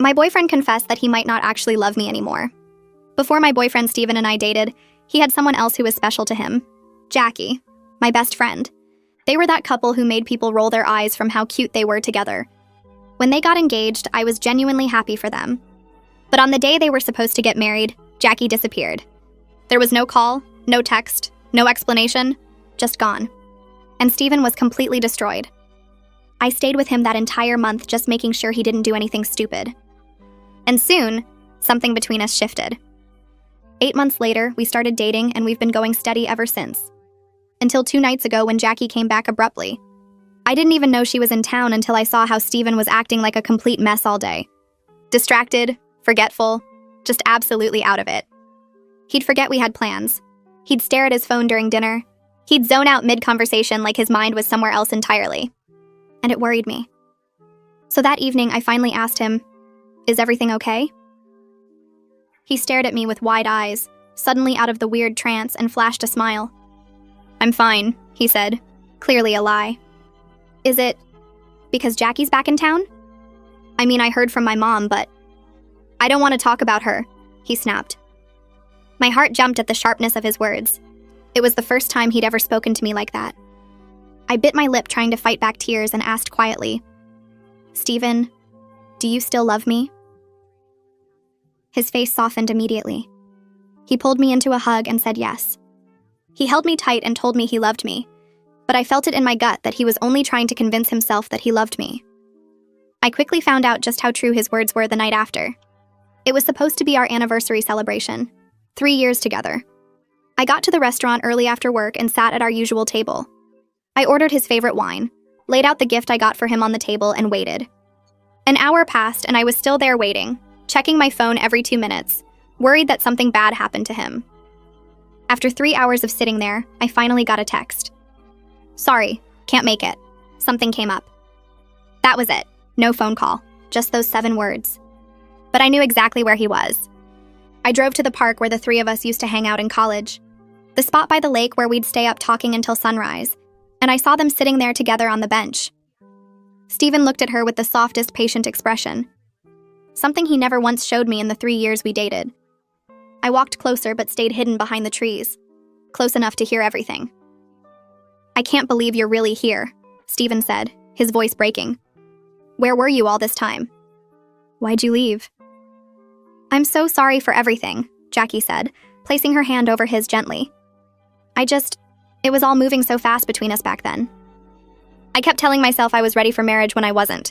My boyfriend confessed that he might not actually love me anymore. Before my boyfriend Steven and I dated, he had someone else who was special to him. Jackie, my best friend. They were that couple who made people roll their eyes from how cute they were together. When they got engaged, I was genuinely happy for them. But on the day they were supposed to get married, Jackie disappeared. There was no call, no text, no explanation, just gone. And Steven was completely destroyed. I stayed with him that entire month just making sure he didn't do anything stupid. And soon, something between us shifted. 8 months later, we started dating and we've been going steady ever since. Until 2 nights ago when Jackie came back abruptly. I didn't even know she was in town until I saw how Steven was acting like a complete mess all day. Distracted, forgetful, just absolutely out of it. He'd forget we had plans. He'd stare at his phone during dinner. He'd zone out mid-conversation like his mind was somewhere else entirely. And it worried me. So that evening, I finally asked him, "Is everything okay?" He stared at me with wide eyes, suddenly out of the weird trance, and flashed a smile. "I'm fine," he said, clearly a lie. "Is it because Jackie's back in town? I mean, I heard from my mom, but I don't want to talk about her," he snapped. My heart jumped at the sharpness of his words. It was the first time he'd ever spoken to me like that. I bit my lip trying to fight back tears and asked quietly, "Steven, do you still love me?" His face softened immediately. He pulled me into a hug and said yes. He held me tight and told me he loved me, but I felt it in my gut that he was only trying to convince himself that he loved me. I quickly found out just how true his words were the night after. It was supposed to be our anniversary celebration, 3 years together. I got to the restaurant early after work and sat at our usual table. I ordered his favorite wine, laid out the gift I got for him on the table, and waited. An hour passed and I was still there waiting, checking my phone every 2 minutes, worried that something bad happened to him. After 3 hours of sitting there, I finally got a text. "Sorry, can't make it. Something came up." That was it. No phone call, just those 7 words. But I knew exactly where he was. I drove to the park where the 3 of us used to hang out in college, the spot by the lake where we'd stay up talking until sunrise, and I saw them sitting there together on the bench. Steven looked at her with the softest, patient expression, something he never once showed me in the 3 years we dated. I walked closer but stayed hidden behind the trees, close enough to hear everything. "I can't believe you're really here," Steven said, his voice breaking. "Where were you all this time? Why'd you leave?" "I'm so sorry for everything," Jackie said, placing her hand over his gently. It was all moving so fast between us back then. I kept telling myself I was ready for marriage when I wasn't.